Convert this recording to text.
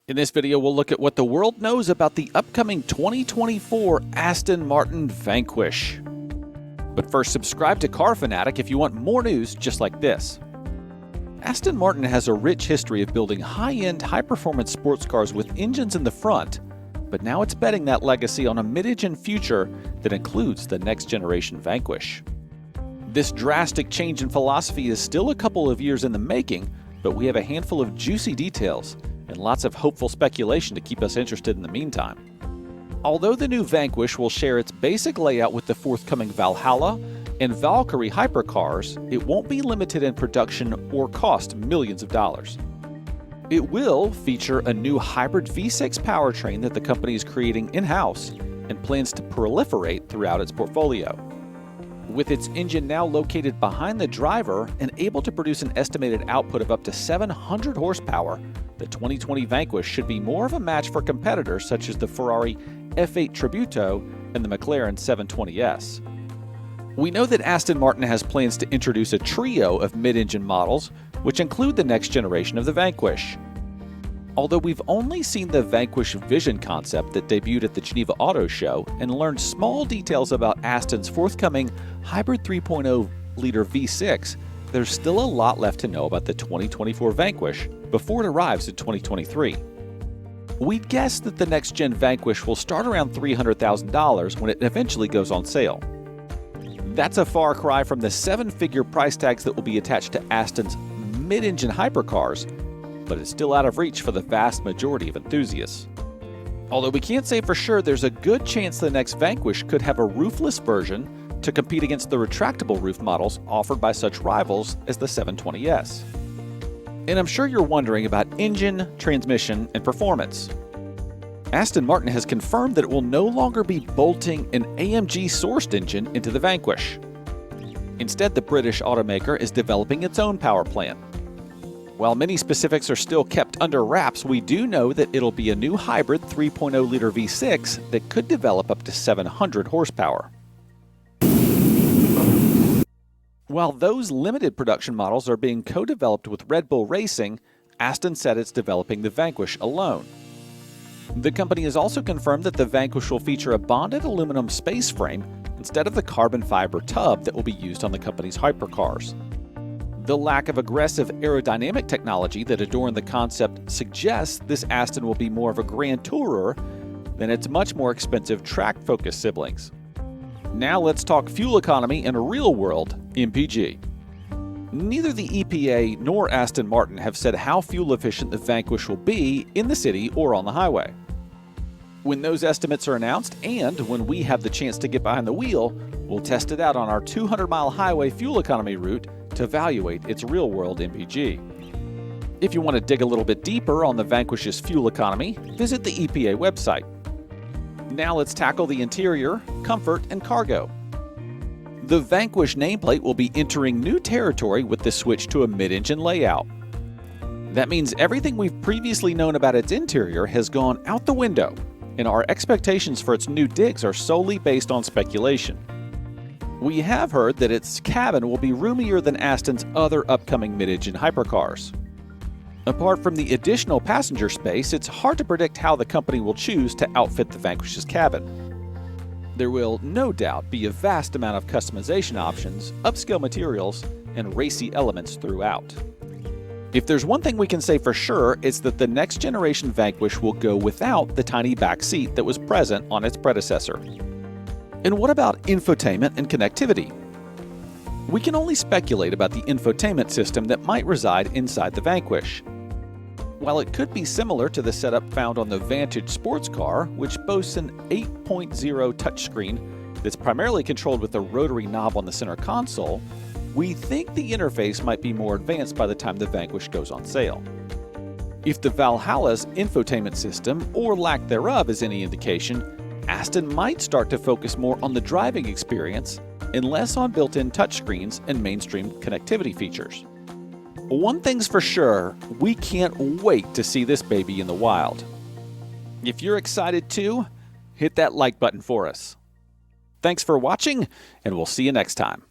In this video, we'll look at what the world knows about the upcoming 2024 Aston Martin Vanquish. But first, subscribe to Car Fanatic if you want more news just like this. Aston Martin has a rich history of building high-end, high-performance sports cars with engines in the front, but now it's betting that legacy on a mid-engine future that includes the next-generation Vanquish. This drastic change in philosophy is still a couple of years in the making, but we have a handful of juicy details and lots of hopeful speculation to keep us interested in the meantime. Although the new Vanquish will share its basic layout with the forthcoming Valhalla and Valkyrie hypercars, it won't be limited in production or cost millions of dollars. It will feature a new hybrid V6 powertrain that the company is creating in-house and plans to proliferate throughout its portfolio. With its engine now located behind the driver and able to produce an estimated output of up to 700 horsepower, the 2020 Vanquish should be more of a match for competitors such as the Ferrari F8 Tributo and the McLaren 720S. We know that Aston Martin has plans to introduce a trio of mid-engine models, which include the next generation of the Vanquish. Although we've only seen the Vanquish Vision concept that debuted at the Geneva Auto Show and learned small details about Aston's forthcoming hybrid 3.0-liter V6, there's still a lot left to know about the 2024 Vanquish before it arrives in 2023. We'd guess that the next-gen Vanquish will start around $300,000 when it eventually goes on sale. That's a far cry from the seven-figure price tags that will be attached to Aston's mid-engine hypercars, but it's still out of reach for the vast majority of enthusiasts. Although we can't say for sure, there's a good chance the next Vanquish could have a roofless version to compete against the retractable roof models offered by such rivals as the 720S. And I'm sure you're wondering about engine, transmission, and performance. Aston Martin has confirmed that it will no longer be bolting an AMG-sourced engine into the Vanquish. Instead, the British automaker is developing its own power plant. While many specifics are still kept under wraps, we do know that it'll be a new hybrid 3.0-liter V6 that could develop up to 700 horsepower. While those limited production models are being co-developed with Red Bull Racing, Aston said it's developing the Vanquish alone. The company has also confirmed that the Vanquish will feature a bonded aluminum space frame instead of the carbon fiber tub that will be used on the company's hypercars. The lack of aggressive aerodynamic technology that adorned the concept suggests this Aston will be more of a grand tourer than its much more expensive track-focused siblings. Now let's talk fuel economy and real-world MPG. Neither the EPA nor Aston Martin have said how fuel efficient the Vanquish will be in the city or on the highway. When those estimates are announced and when we have the chance to get behind the wheel, we'll test it out on our 200-mile highway fuel economy route to evaluate its real-world MPG. If you want to dig a little bit deeper on the Vanquish's fuel economy, visit the EPA website. Now let's tackle the interior, comfort, and cargo. The Vanquish nameplate will be entering new territory with the switch to a mid-engine layout. That means everything we've previously known about its interior has gone out the window, and our expectations for its new digs are solely based on speculation. We have heard that its cabin will be roomier than Aston's other upcoming mid-engine hypercars. Apart from the additional passenger space, it's hard to predict how the company will choose to outfit the Vanquish's cabin. There will no doubt be a vast amount of customization options, upscale materials, and racy elements throughout. If there's one thing we can say for sure, it's that the next generation Vanquish will go without the tiny back seat that was present on its predecessor. And what about infotainment and connectivity? We can only speculate about the infotainment system that might reside inside the Vanquish. While it could be similar to the setup found on the Vantage sports car, which boasts an 8.0 touchscreen that's primarily controlled with a rotary knob on the center console, we think the interface might be more advanced by the time the Vanquish goes on sale. If the Valhalla's infotainment system, or lack thereof, is any indication, Aston might start to focus more on the driving experience and less on built-in touchscreens and mainstream connectivity features. One thing's for sure, we can't wait to see this baby in the wild. If you're excited too, hit that like button for us. Thanks for watching, and we'll see you next time.